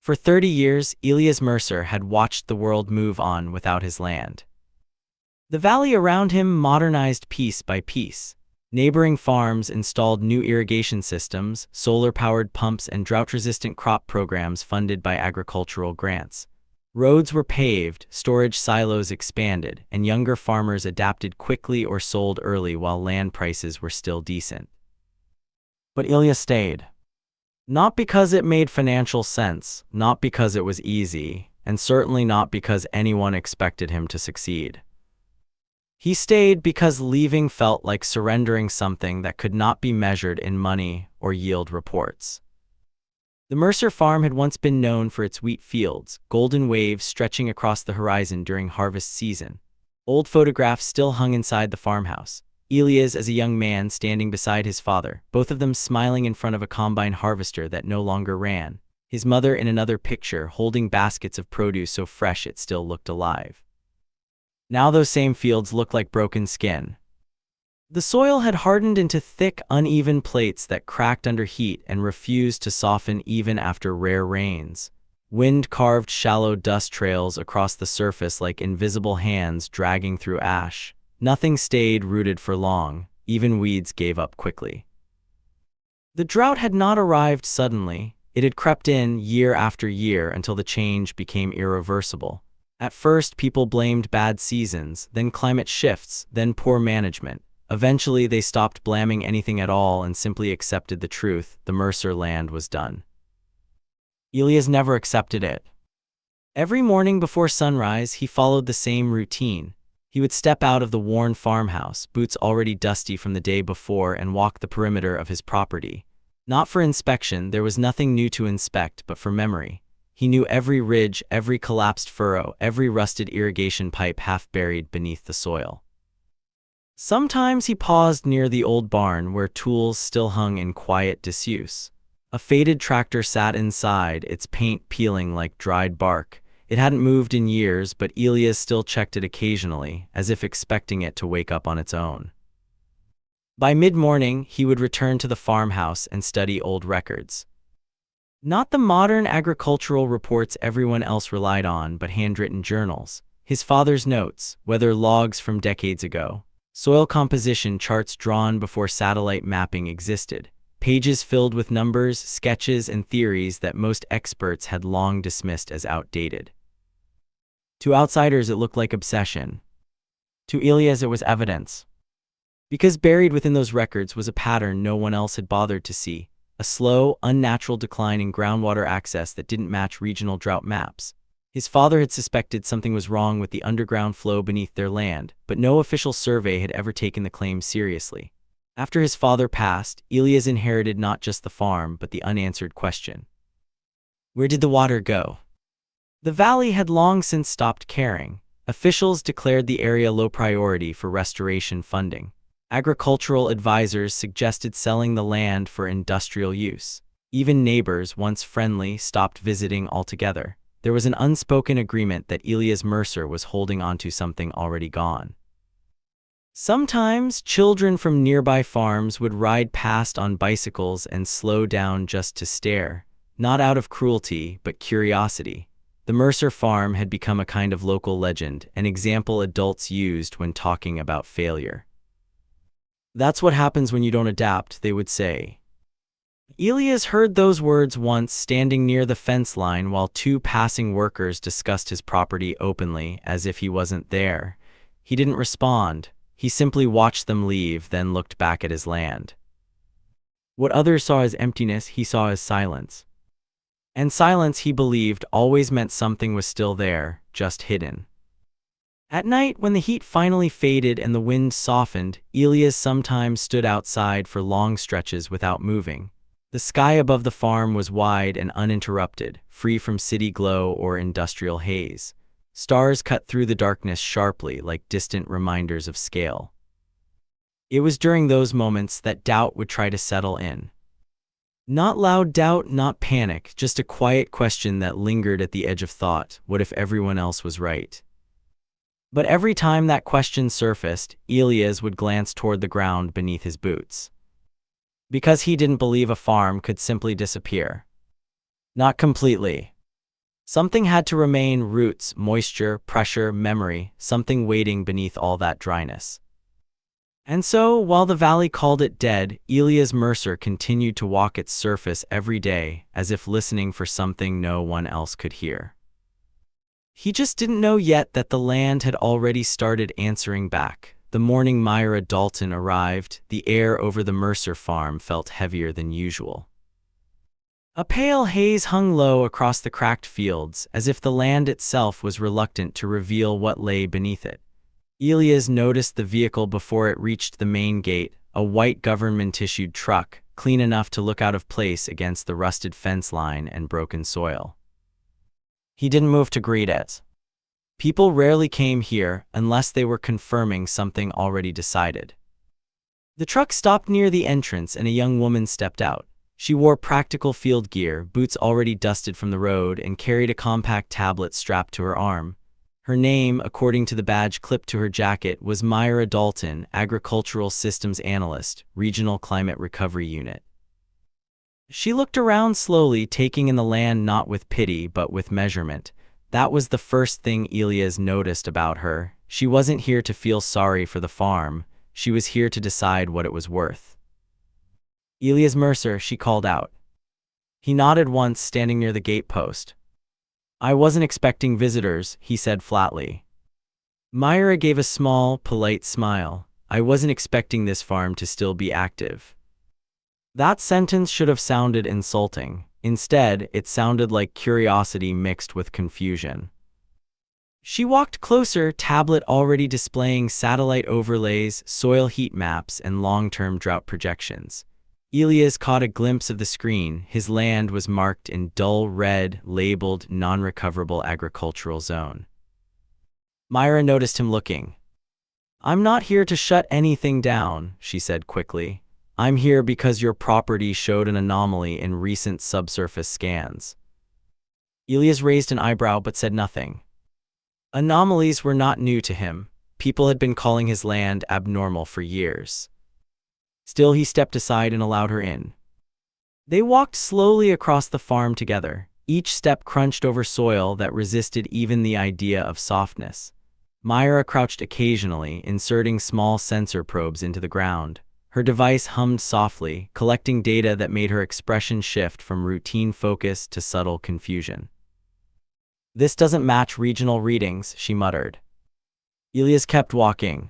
For 30 years, Elias Mercer had watched the world move on without his land. The valley around him modernized piece by piece. Neighboring farms installed new irrigation systems, solar-powered pumps, and drought-resistant crop programs funded by agricultural grants. Roads were paved, storage silos expanded, and younger farmers adapted quickly or sold early while land prices were still decent. But Elias stayed. Not because it made financial sense, not because it was easy, and certainly not because anyone expected him to succeed. He stayed because leaving felt like surrendering something that could not be measured in money or yield reports. The Mercer farm had once been known for its wheat fields, golden waves stretching across the horizon during harvest season. Old photographs still hung inside the farmhouse. Elias as a young man standing beside his father, both of them smiling in front of a combine harvester that no longer ran. His mother in another picture holding baskets of produce so fresh it still looked alive. Now those same fields looked like broken skin. The soil had hardened into thick, uneven plates that cracked under heat and refused to soften even after rare rains. Wind carved shallow dust trails across the surface like invisible hands dragging through ash. Nothing stayed rooted for long, even weeds gave up quickly. The drought had not arrived suddenly. It had crept in year after year until the change became irreversible. At first, people blamed bad seasons, then climate shifts, then poor management. Eventually, they stopped blaming anything at all and simply accepted the truth: the Mercer land was done. Elias never accepted it. Every morning before sunrise, he followed the same routine. He would step out of the worn farmhouse, boots already dusty from the day before, and walk the perimeter of his property. Not for inspection, there was nothing new to inspect, but for memory. He knew every ridge, every collapsed furrow, every rusted irrigation pipe half buried beneath the soil. Sometimes he paused near the old barn where tools still hung in quiet disuse. A faded tractor sat inside, its paint peeling like dried bark. It hadn't moved in years, but Elias still checked it occasionally, as if expecting it to wake up on its own. By mid-morning, he would return to the farmhouse and study old records. Not the modern agricultural reports everyone else relied on, but handwritten journals. His father's notes, weather logs from decades ago, soil composition charts drawn before satellite mapping existed, pages filled with numbers, sketches, and theories that most experts had long dismissed as outdated. To outsiders, it looked like obsession. To Elias, it was evidence. Because buried within those records was a pattern no one else had bothered to see, a slow, unnatural decline in groundwater access that didn't match regional drought maps. His father had suspected something was wrong with the underground flow beneath their land, but no official survey had ever taken the claim seriously. After his father passed, Elias inherited not just the farm, but the unanswered question: where did the water go? The valley had long since stopped caring. Officials declared the area low priority for restoration funding. Agricultural advisors suggested selling the land for industrial use. Even neighbors, once friendly, stopped visiting altogether. There was an unspoken agreement that Elias Mercer was holding onto something already gone. Sometimes, children from nearby farms would ride past on bicycles and slow down just to stare, not out of cruelty, but curiosity. The Mercer farm had become a kind of local legend, an example adults used when talking about failure. That's what happens when you don't adapt, they would say. Elias heard those words once standing near the fence line while two passing workers discussed his property openly, as if he wasn't there. He didn't respond. He simply watched them leave, then looked back at his land. What others saw as emptiness, he saw as silence. And silence, he believed, always meant something was still there, just hidden. At night, when the heat finally faded and the wind softened, Elias sometimes stood outside for long stretches without moving. The sky above the farm was wide and uninterrupted, free from city glow or industrial haze. Stars cut through the darkness sharply, like distant reminders of scale. It was during those moments that doubt would try to settle in. Not loud doubt, not panic, just a quiet question that lingered at the edge of thought: what if everyone else was right? But every time that question surfaced, Elias would glance toward the ground beneath his boots. Because he didn't believe a farm could simply disappear. Not completely. Something had to remain: roots, moisture, pressure, memory, something waiting beneath all that dryness. And so, while the valley called it dead, Elias Mercer continued to walk its surface every day, as if listening for something no one else could hear. He just didn't know yet that the land had already started answering back. The morning Myra Dalton arrived, the air over the Mercer farm felt heavier than usual. A pale haze hung low across the cracked fields, as if the land itself was reluctant to reveal what lay beneath it. Elias noticed the vehicle before it reached the main gate, a white government-issued truck, clean enough to look out of place against the rusted fence line and broken soil. He didn't move to greet it. People rarely came here unless they were confirming something already decided. The truck stopped near the entrance and a young woman stepped out. She wore practical field gear, boots already dusted from the road, and carried a compact tablet strapped to her arm. Her name, according to the badge clipped to her jacket, was Myra Dalton, Agricultural Systems Analyst, Regional Climate Recovery Unit. She looked around slowly, taking in the land not with pity but with measurement. That was the first thing Elias noticed about her. She wasn't here to feel sorry for the farm. She was here to decide what it was worth. "Elias Mercer," she called out. He nodded once, standing near the gate post. "I wasn't expecting visitors," he said flatly. Myra gave a small, polite smile. "I wasn't expecting this farm to still be active." That sentence should have sounded insulting. Instead, it sounded like curiosity mixed with confusion. She walked closer, tablet already displaying satellite overlays, soil heat maps, and long-term drought projections. Elias caught a glimpse of the screen. His land was marked in dull red, labeled non-recoverable agricultural zone. Myra noticed him looking. "I'm not here to shut anything down," she said quickly. "I'm here because your property showed an anomaly in recent subsurface scans." Elias raised an eyebrow but said nothing. Anomalies were not new to him. People had been calling his land abnormal for years. Still, he stepped aside and allowed her in. They walked slowly across the farm together. Each step crunched over soil that resisted even the idea of softness. Myra crouched occasionally, inserting small sensor probes into the ground. Her device hummed softly, collecting data that made her expression shift from routine focus to subtle confusion. "This doesn't match regional readings," she muttered. Elias kept walking.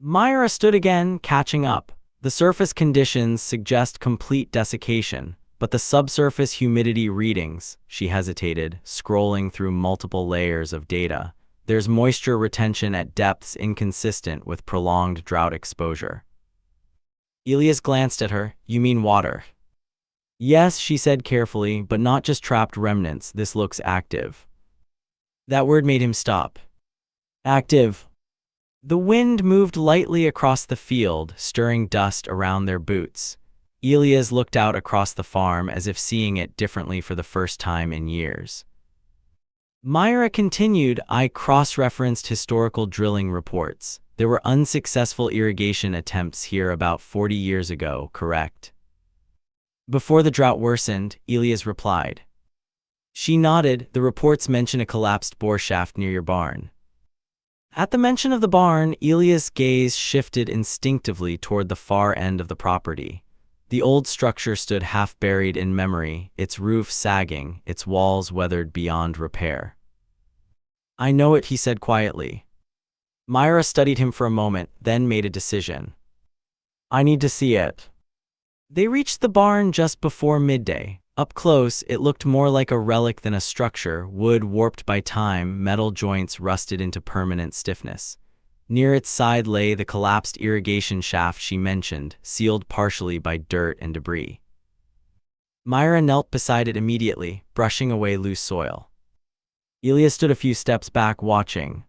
Myra stood again, catching up. The surface conditions suggest complete desiccation, but the subsurface humidity readings, she hesitated, scrolling through multiple layers of data. There's moisture retention at depths inconsistent with prolonged drought exposure. Elias glanced at her. "You mean water?" "Yes," she said carefully, "but not just trapped remnants. This looks active." That word made him stop. "Active." The wind moved lightly across the field, stirring dust around their boots. Elias looked out across the farm as if seeing it differently for the first time in years. Myra continued. "I cross-referenced historical drilling reports. There were unsuccessful irrigation attempts here about 40 years ago, correct?" "Before the drought worsened," Elias replied. She nodded. "The reports mention a collapsed bore shaft near your barn." At the mention of the barn, Elias' gaze shifted instinctively toward the far end of the property. The old structure stood half buried in memory, its roof sagging, its walls weathered beyond repair. "I know it," he said quietly. Myra studied him for a moment, then made a decision. "I need to see it." They reached the barn just before midday. Up close, it looked more like a relic than a structure, wood warped by time, metal joints rusted into permanent stiffness. Near its side lay the collapsed irrigation shaft she mentioned, sealed partially by dirt and debris. Myra knelt beside it immediately, brushing away loose soil. Elias stood a few steps back, watching.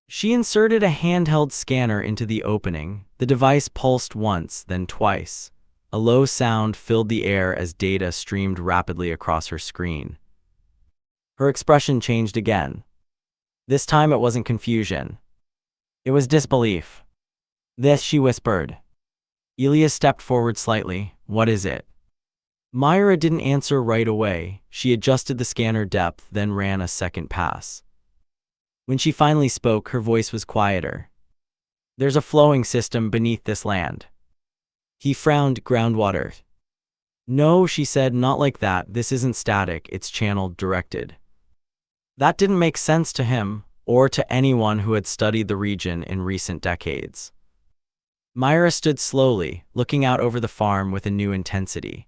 She inserted a handheld scanner into the opening. The device pulsed once, then twice. A low sound filled the air as data streamed rapidly across her screen. Her expression changed again. This time it wasn't confusion. It was disbelief. "This," she whispered. Elias stepped forward slightly. "What is it?" Myra didn't answer right away. She adjusted the scanner depth, then ran a second pass. When she finally spoke, her voice was quieter. There's a flowing system beneath this land. He frowned. Groundwater. No, she said, not like that. This isn't static, it's channeled, directed. That didn't make sense to him, or to anyone who had studied the region in recent decades. Myra stood slowly, looking out over the farm with a new intensity.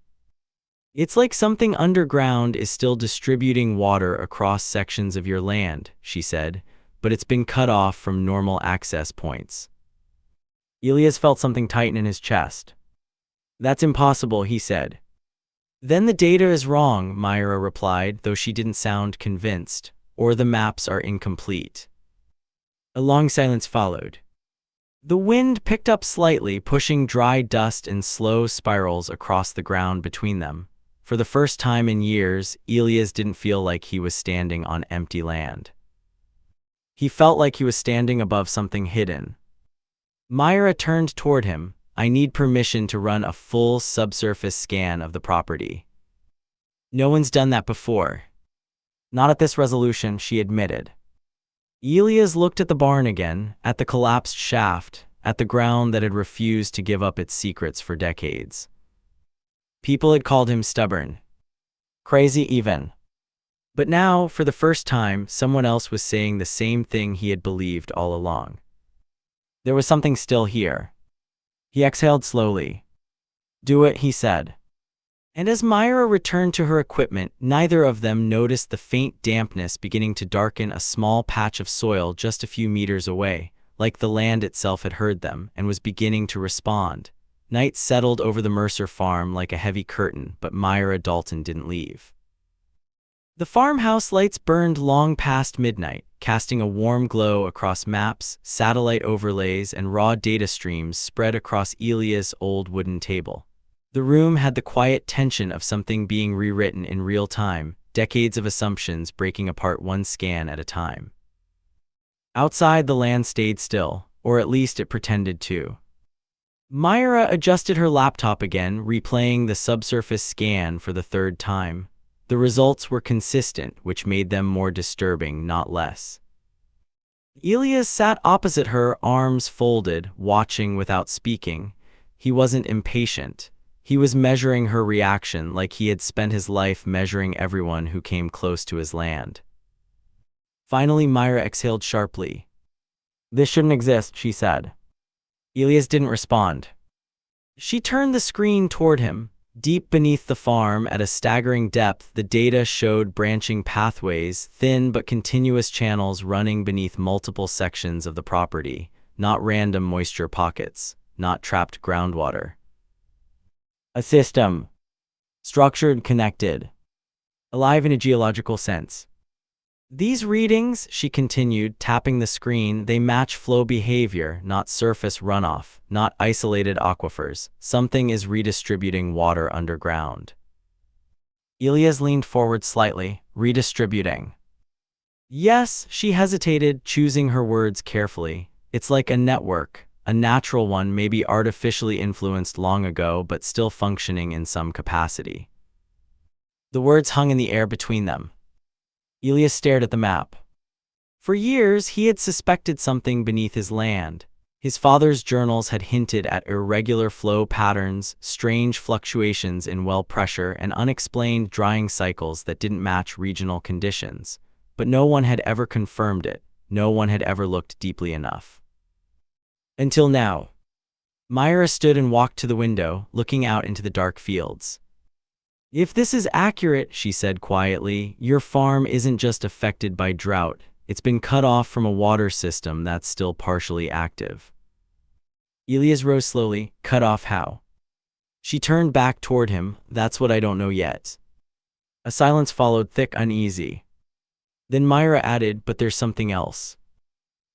It's like something underground is still distributing water across sections of your land, she said, but it's been cut off from normal access points. Elias felt something tighten in his chest. That's impossible, he said. Then the data is wrong, Myra replied, though she didn't sound convinced, or the maps are incomplete. A long silence followed. The wind picked up slightly, pushing dry dust in slow spirals across the ground between them. For the first time in years, Elias didn't feel like he was standing on empty land. He felt like he was standing above something hidden. Myra turned toward him. I need permission to run a full subsurface scan of the property. No one's done that before. Not at this resolution, she admitted. Elias looked at the barn again, at the collapsed shaft, at the ground that had refused to give up its secrets for decades. People had called him stubborn. Crazy even. But now, for the first time, someone else was saying the same thing he had believed all along. There was something still here. He exhaled slowly. Do it, he said. And as Myra returned to her equipment, neither of them noticed the faint dampness beginning to darken a small patch of soil just a few meters away, like the land itself had heard them and was beginning to respond. Night settled over the Mercer farm like a heavy curtain, but Myra Dalton didn't leave. The farmhouse lights burned long past midnight, casting a warm glow across maps, satellite overlays, and raw data streams spread across Elias' old wooden table. The room had the quiet tension of something being rewritten in real time, decades of assumptions breaking apart one scan at a time. Outside, the land stayed still, or at least it pretended to. Myra adjusted her laptop again, replaying the subsurface scan for the third time. The results were consistent, which made them more disturbing, not less. Elias sat opposite her, arms folded, watching without speaking. He wasn't impatient. He was measuring her reaction like he had spent his life measuring everyone who came close to his land. Finally, Myra exhaled sharply. This shouldn't exist, she said. Elias didn't respond. She turned the screen toward him. Deep beneath the farm, at a staggering depth, the data showed branching pathways, thin but continuous channels running beneath multiple sections of the property, not random moisture pockets, not trapped groundwater. A system. Structured, connected. Alive in a geological sense. These readings, she continued, tapping the screen, they match flow behavior, not surface runoff, not isolated aquifers. Something is redistributing water underground. Elias leaned forward slightly. Redistributing. Yes, she hesitated, choosing her words carefully. It's like a network, a natural one, maybe artificially influenced long ago, but still functioning in some capacity. The words hung in the air between them. Elias stared at the map. For years, he had suspected something beneath his land. His father's journals had hinted at irregular flow patterns, strange fluctuations in well pressure, and unexplained drying cycles that didn't match regional conditions. But no one had ever confirmed it. No one had ever looked deeply enough. Until now. Myra stood and walked to the window, looking out into the dark fields. If this is accurate, she said quietly, your farm isn't just affected by drought. It's been cut off from a water system that's still partially active. Elias rose slowly. Cut off how? She turned back toward him. That's what I don't know yet. A silence followed, thick, uneasy. Then Myra added, but there's something else.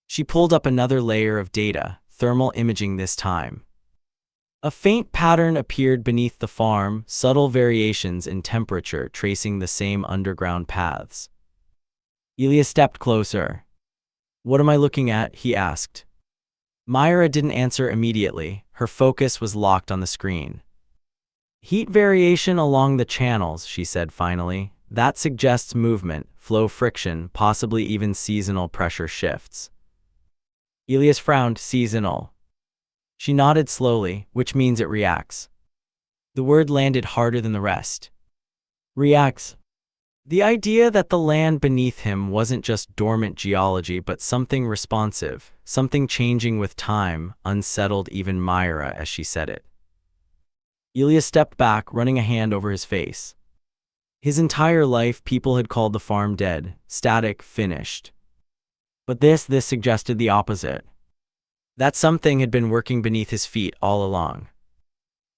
She pulled up another layer of data, thermal imaging this time. A faint pattern appeared beneath the farm, subtle variations in temperature tracing the same underground paths. Elias stepped closer. What am I looking at? He asked. Myra didn't answer immediately. Her focus was locked on the screen. Heat variation along the channels, she said finally. That suggests movement, flow friction, possibly even seasonal pressure shifts. Elias frowned. Seasonal. She nodded slowly, which means it reacts. The word landed harder than the rest. Reacts. The idea that the land beneath him wasn't just dormant geology but something responsive, something changing with time, unsettled even Myra as she said it. Elias stepped back, running a hand over his face. His entire life, people had called the farm dead, static, finished. But this suggested the opposite. That something had been working beneath his feet all along.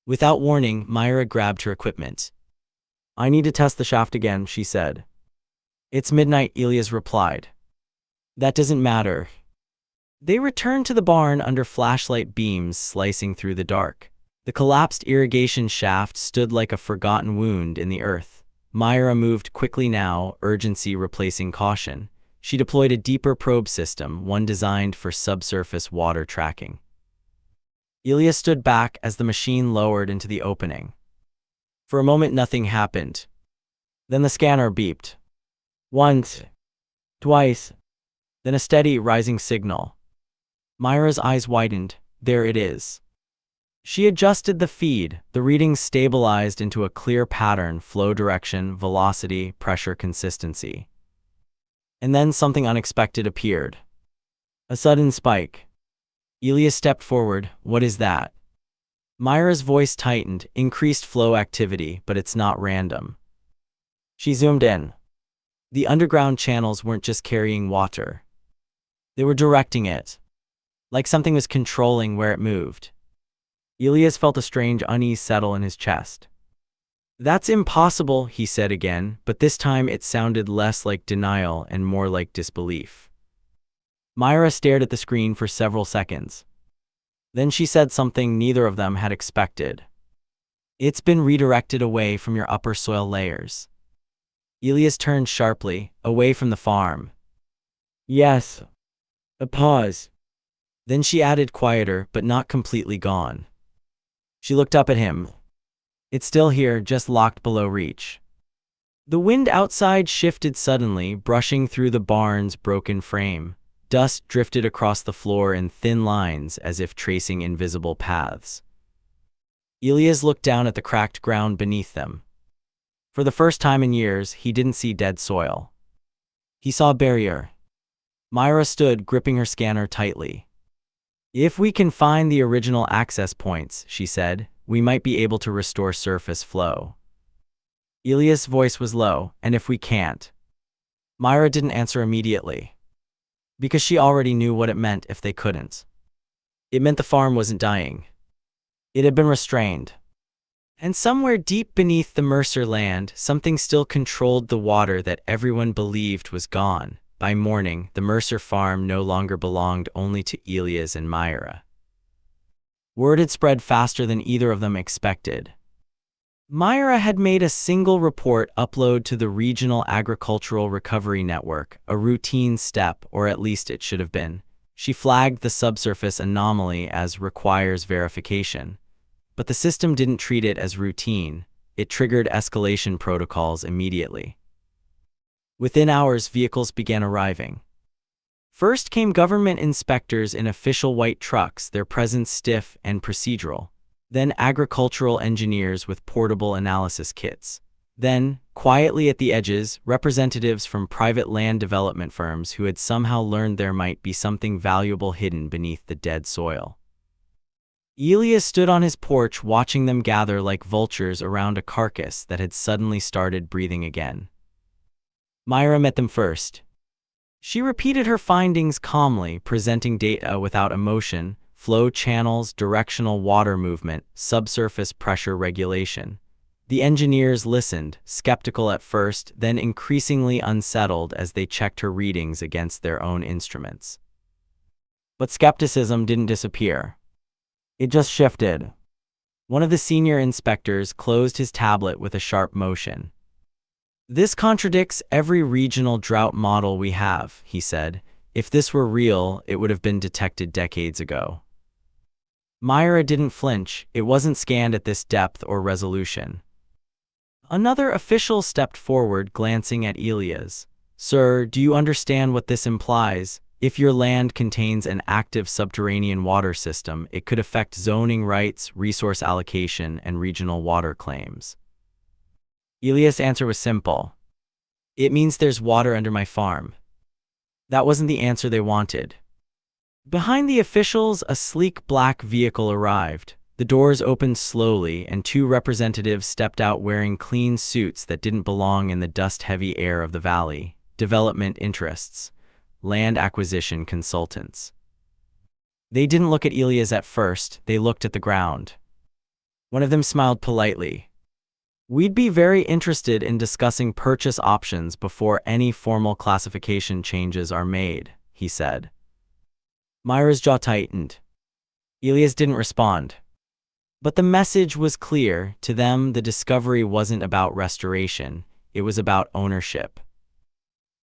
Without warning, Myra grabbed her equipment. I need to test the shaft again, she said. It's midnight, Elias replied. That doesn't matter. They returned to the barn under flashlight beams slicing through the dark. The collapsed irrigation shaft stood like a forgotten wound in the earth. Myra moved quickly now, urgency replacing caution. She deployed a deeper probe system, one designed for subsurface water tracking. Elias stood back as the machine lowered into the opening. For a moment, nothing happened. Then the scanner beeped. Once. Twice. Then a steady, rising signal. Myra's eyes widened. There it is. She adjusted the feed. The readings stabilized into a clear pattern: flow direction, velocity, pressure consistency. And then something unexpected appeared. A sudden spike. Elias stepped forward. What is that? Myra's voice tightened. Increased flow activity, but it's not random. She zoomed in. The underground channels weren't just carrying water. They were directing it. Like something was controlling where it moved. Elias felt a strange unease settle in his chest. That's impossible, he said again, but this time it sounded less like denial and more like disbelief. Myra stared at the screen for several seconds. Then she said something neither of them had expected. It's been redirected away from your upper soil layers. Elias turned sharply, away from the farm. Yes. A pause. Then she added, quieter, but not completely gone. She looked up at him. It's still here, just locked below reach. The wind outside shifted suddenly, brushing through the barn's broken frame. Dust drifted across the floor in thin lines as if tracing invisible paths. Elias looked down at the cracked ground beneath them. For the first time in years, he didn't see dead soil. He saw a barrier. Myra stood, gripping her scanner tightly. If we can find the original access points, she said, we might be able to restore surface flow. Elias' voice was low. And if we can't? Myra didn't answer immediately. Because she already knew what it meant if they couldn't. It meant the farm wasn't dying. It had been restrained. And somewhere deep beneath the Mercer land, something still controlled the water that everyone believed was gone. By morning, the Mercer farm no longer belonged only to Elias and Myra. Word had spread faster than either of them expected. Myra had made a single report upload to the Regional Agricultural Recovery Network, a routine step, or at least it should have been. She flagged the subsurface anomaly as requires verification. But the system didn't treat it as routine. It triggered escalation protocols immediately. Within hours, vehicles began arriving. First came government inspectors in official white trucks, their presence stiff and procedural. Then agricultural engineers with portable analysis kits. Then, quietly at the edges, representatives from private land development firms who had somehow learned there might be something valuable hidden beneath the dead soil. Elias stood on his porch watching them gather like vultures around a carcass that had suddenly started breathing again. Myra met them first. She repeated her findings calmly, presenting data without emotion: flow channels, directional water movement, subsurface pressure regulation. The engineers listened, skeptical at first, then increasingly unsettled as they checked her readings against their own instruments. But skepticism didn't disappear. It just shifted. One of the senior inspectors closed his tablet with a sharp motion. This contradicts every regional drought model we have, he said. If this were real, it would have been detected decades ago. Myra didn't flinch. It wasn't scanned at this depth or resolution. Another official stepped forward, glancing at Elias. "Sir, do you understand what this implies? If your land contains an active subterranean water system, it could affect zoning rights, resource allocation, and regional water claims." Elias' answer was simple. "It means there's water under my farm." That wasn't the answer they wanted. Behind the officials, a sleek black vehicle arrived. The doors opened slowly, and two representatives stepped out wearing clean suits that didn't belong in the dust-heavy air of the valley. Development interests. Land acquisition consultants. They didn't look at Elias at first, they looked at the ground. One of them smiled politely. "We'd be very interested in discussing purchase options before any formal classification changes are made," he said. Myra's jaw tightened. Elias didn't respond. But the message was clear. To them, the discovery wasn't about restoration, it was about ownership.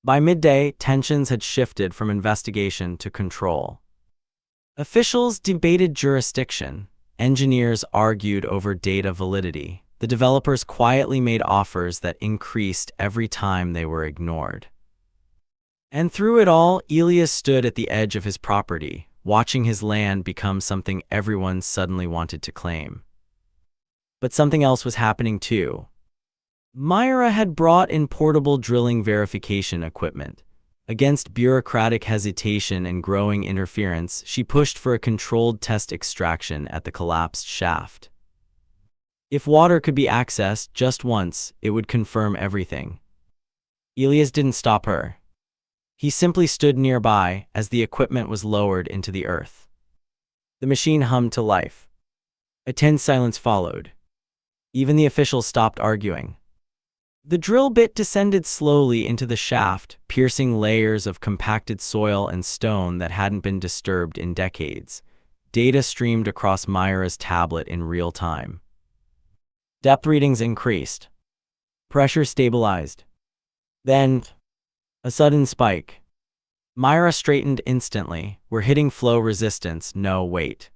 By midday, tensions had shifted from investigation to control. Officials debated jurisdiction. Engineers argued over data validity. The developers quietly made offers that increased every time they were ignored. And through it all, Elias stood at the edge of his property, watching his land become something everyone suddenly wanted to claim. But something else was happening too. Myra had brought in portable drilling verification equipment. Against bureaucratic hesitation and growing interference, she pushed for a controlled test extraction at the collapsed shaft. If water could be accessed just once, it would confirm everything. Elias didn't stop her. He simply stood nearby as the equipment was lowered into the earth. The machine hummed to life. A tense silence followed. Even the officials stopped arguing. The drill bit descended slowly into the shaft, piercing layers of compacted soil and stone that hadn't been disturbed in decades. Data streamed across Myra's tablet in real time. Depth readings increased. Pressure stabilized. Then, a sudden spike. Myra straightened instantly. "We're hitting flow resistance, no wait."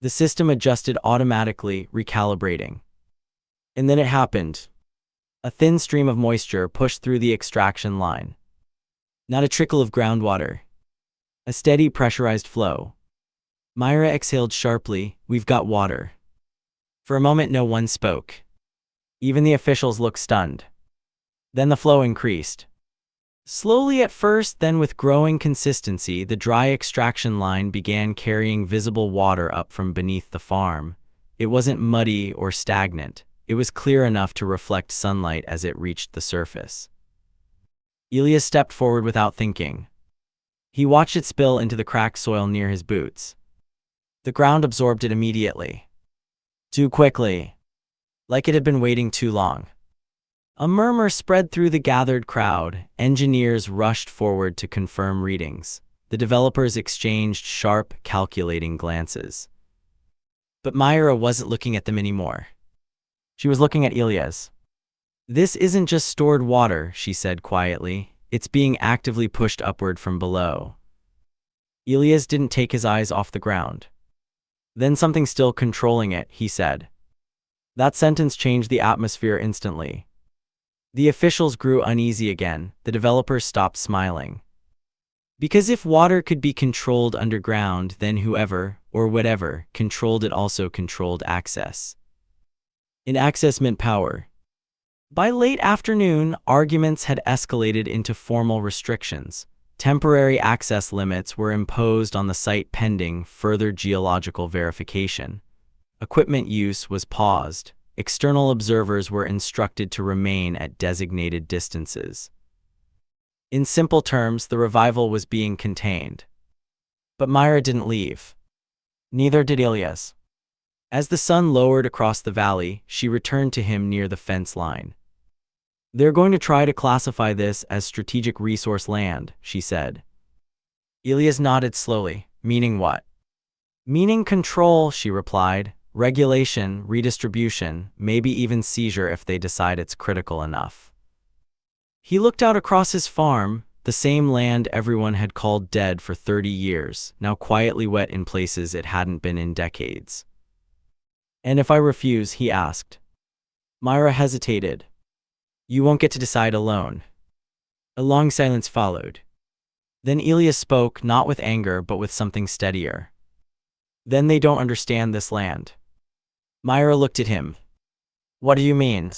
The system adjusted automatically, recalibrating. And then it happened. A thin stream of moisture pushed through the extraction line. Not a trickle of groundwater. A steady, pressurized flow. Myra exhaled sharply. "We've got water." For a moment, no one spoke. Even the officials looked stunned. Then the flow increased. Slowly at first, then with growing consistency, the dry extraction line began carrying visible water up from beneath the farm. It wasn't muddy or stagnant. It was clear enough to reflect sunlight as it reached the surface. Elias stepped forward without thinking. He watched it spill into the cracked soil near his boots. The ground absorbed it immediately. Too quickly. Like it had been waiting too long. A murmur spread through the gathered crowd. Engineers rushed forward to confirm readings. The developers exchanged sharp, calculating glances. But Myra wasn't looking at them anymore. She was looking at Elias. "This isn't just stored water," she said quietly. "It's being actively pushed upward from below." Elias didn't take his eyes off the ground. "Then something's still controlling it," he said. That sentence changed the atmosphere instantly. The officials grew uneasy again. The developers stopped smiling. Because if water could be controlled underground, then whoever, or whatever, controlled it also controlled access. And access meant power. By late afternoon, arguments had escalated into formal restrictions. Temporary access limits were imposed on the site pending further geological verification. Equipment use was paused. External observers were instructed to remain at designated distances. In simple terms, the revival was being contained. But Myra didn't leave. Neither did Elias. As the sun lowered across the valley, she returned to him near the fence line. "They're going to try to classify this as strategic resource land," she said. Elias nodded slowly. "Meaning what?" "Meaning control," she replied. "Regulation, redistribution, maybe even seizure if they decide it's critical enough." He looked out across his farm. The The same land everyone had called dead for 30 years, now quietly wet in places it hadn't been in decades. "And if I refuse?" he asked. Myra hesitated. "You won't get to decide alone." A long silence followed. Then Elias spoke, not with anger but with something steadier. "Then they don't understand this land." Myra looked at him. "What do you mean?"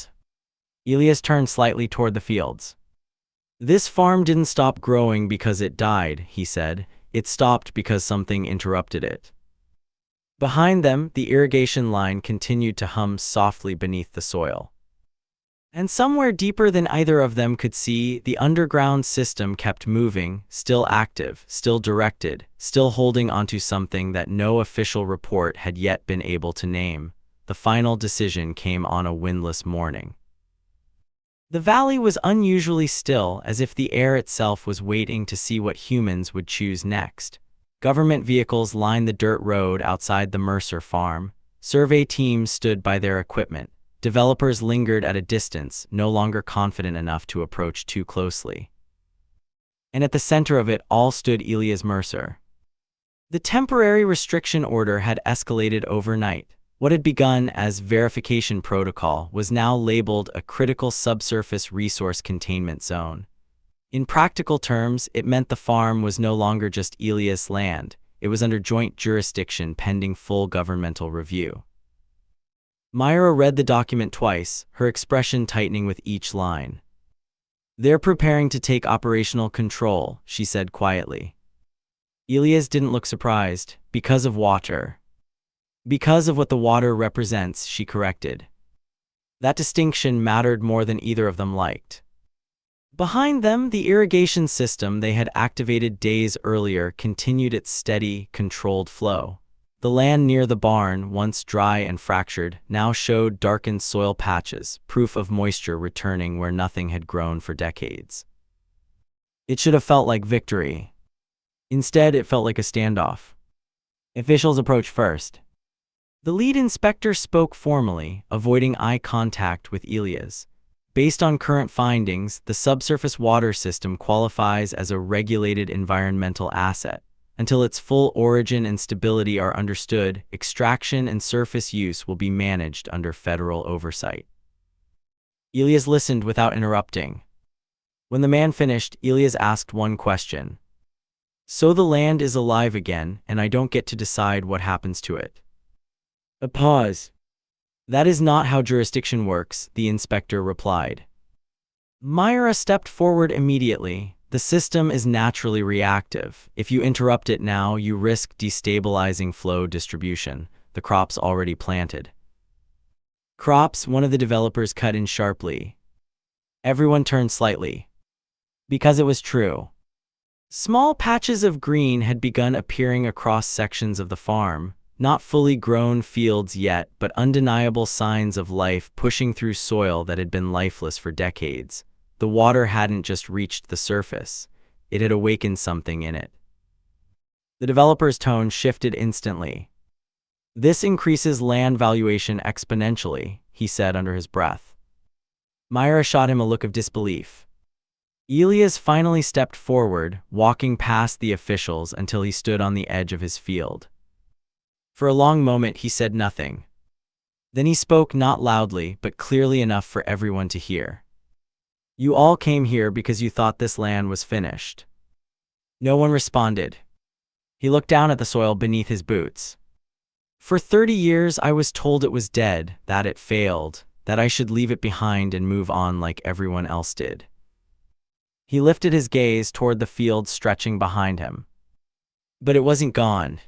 Elias turned slightly toward the fields. "This farm didn't stop growing because it died," he said. "It stopped because something interrupted it." Behind them, the irrigation line continued to hum softly beneath the soil. And somewhere deeper than either of them could see, the underground system kept moving, still active, still directed, still holding onto something that no official report had yet been able to name. The final decision came on a windless morning. The valley was unusually still, as if the air itself was waiting to see what humans would choose next. Government vehicles lined the dirt road outside the Mercer farm. Survey teams stood by their equipment. Developers lingered at a distance, no longer confident enough to approach too closely. And at the center of it all stood Elias Mercer. The temporary restriction order had escalated overnight. What had begun as verification protocol was now labeled a critical subsurface resource containment zone. In practical terms, it meant the farm was no longer just Elias' land. It was under joint jurisdiction pending full governmental review. Myra read the document twice, her expression tightening with each line. "They're preparing to take operational control," she said quietly. Elias didn't look surprised. "Because of water." "Because of what the water represents," she corrected. That distinction mattered more than either of them liked. Behind them, the irrigation system they had activated days earlier continued its steady, controlled flow. The land near the barn, once dry and fractured, now showed darkened soil patches, proof of moisture returning where nothing had grown for decades. It should have felt like victory. Instead, it felt like a standoff. Officials approached first. The lead inspector spoke formally, avoiding eye contact with Elias. "Based on current findings, the subsurface water system qualifies as a regulated environmental asset. Until its full origin and stability are understood, extraction and surface use will be managed under federal oversight." Elias listened without interrupting. When the man finished, Elias asked one question. "So the land is alive again, and I don't get to decide what happens to it?" A pause. "That is not how jurisdiction works," the inspector replied. Myra stepped forward immediately. "The system is naturally reactive. If you interrupt it now, you risk destabilizing flow distribution, the crops already planted." "Crops?" one of the developers cut in sharply. Everyone turned slightly. Because it was true. Small patches of green had begun appearing across sections of the farm. Not fully grown fields yet, but undeniable signs of life pushing through soil that had been lifeless for decades. The water hadn't just reached the surface. It had awakened something in it. The developer's tone shifted instantly. "This increases land valuation exponentially," he said under his breath. Myra shot him a look of disbelief. Elias finally stepped forward, walking past the officials until he stood on the edge of his field. For a long moment he said nothing. Then he spoke, not loudly, but clearly enough for everyone to hear. "You all came here because you thought this land was finished." No one responded. He looked down at the soil beneath his boots. "For 30 years I was told it was dead, that it failed, that I should leave it behind and move on like everyone else did." He lifted his gaze toward the field stretching behind him. But it wasn't gone.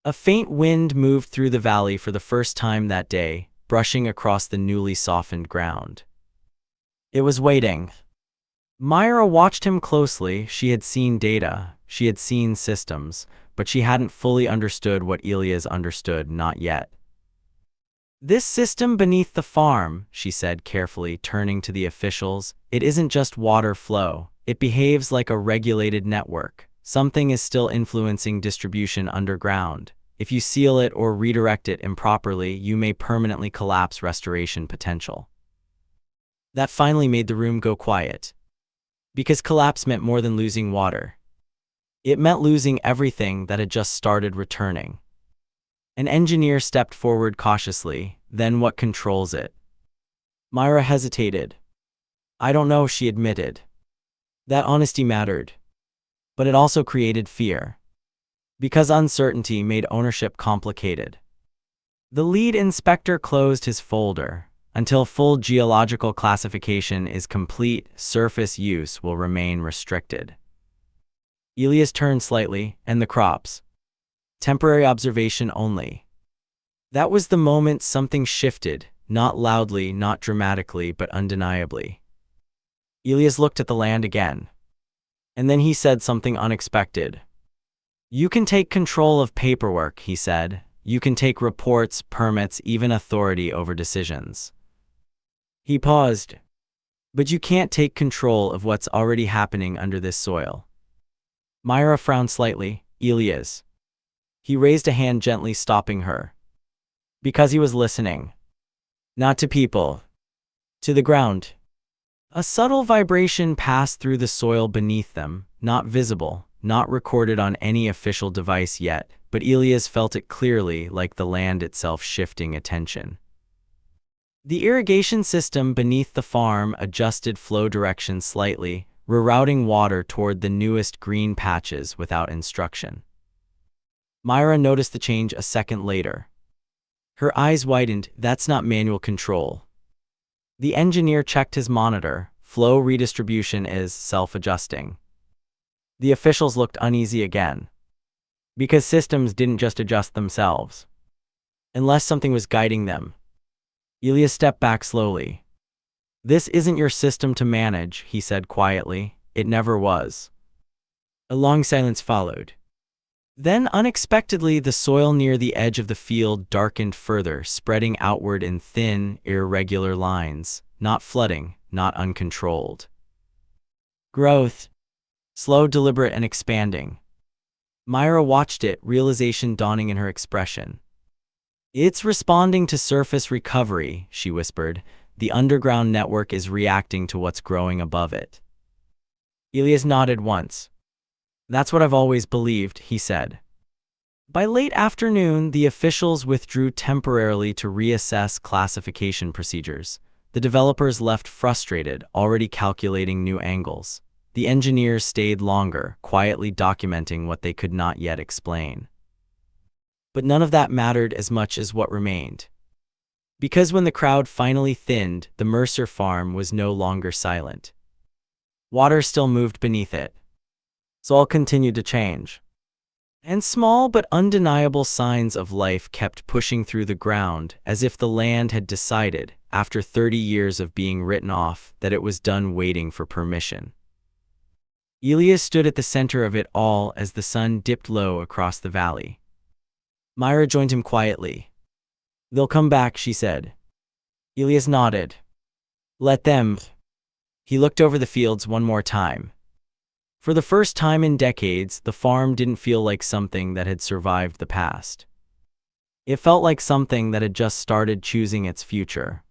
A faint wind moved through the valley for the first time that day, brushing across the newly softened ground. It was waiting. Myra watched him closely. She had seen data, she had seen systems, but she hadn't fully understood what Elias understood, not yet. "This system beneath the farm," she said carefully, turning to the officials, "it isn't just water flow. It behaves like a regulated network. Something is still influencing distribution underground. If you seal it or redirect it improperly, you may permanently collapse restoration potential." That finally made the room go quiet. Because collapse meant more than losing water. It meant losing everything that had just started returning. An engineer stepped forward cautiously. Then what controls it? Myra hesitated. I don't know, she admitted. That honesty mattered. But it also created fear. Because uncertainty made ownership complicated. The lead inspector closed his folder. Until full geological classification is complete, surface use will remain restricted. Elias turned slightly, and the crops. Temporary observation only. That was the moment something shifted, not loudly, not dramatically, but undeniably. Elias looked at the land again. And then he said something unexpected. You can take control of paperwork, he said. You can take reports, permits, even authority over decisions. He paused. But you can't take control of what's already happening under this soil. Myra frowned slightly. Elias. He raised a hand gently, stopping her. Because he was listening. Not to people. To the ground. A subtle vibration passed through the soil beneath them, not visible, not recorded on any official device yet, but Elias felt it clearly, like the land itself shifting attention. The irrigation system beneath the farm adjusted flow direction slightly, rerouting water toward the newest green patches without instruction. Myra noticed the change a second later. Her eyes widened. That's not manual control. The engineer checked his monitor. Flow redistribution is self-adjusting. The officials looked uneasy again. Because systems didn't just adjust themselves. Unless something was guiding them. Elias stepped back slowly. This isn't your system to manage, he said quietly. It never was. A long silence followed. Then unexpectedly the soil near the edge of the field darkened further, spreading outward in thin, irregular lines, not flooding, not uncontrolled. Growth. Slow, deliberate, and expanding. Myra watched it, realization dawning in her expression. It's responding to surface recovery, she whispered. The underground network is reacting to what's growing above it. Elias nodded once. That's what I've always believed, he said. By late afternoon, the officials withdrew temporarily to reassess classification procedures. The developers left frustrated, already calculating new angles. The engineers stayed longer, quietly documenting what they could not yet explain. But none of that mattered as much as what remained. Because when the crowd finally thinned, the Mercer farm was no longer silent. Water still moved beneath it. Soil continued to change. And small but undeniable signs of life kept pushing through the ground, as if the land had decided, after 30 years of being written off, that it was done waiting for permission. Elias stood at the center of it all as the sun dipped low across the valley. Myra joined him quietly. They'll come back, she said. Elias nodded. Let them. He looked over the fields one more time. For the first time in decades, the farm didn't feel like something that had survived the past. It felt like something that had just started choosing its future.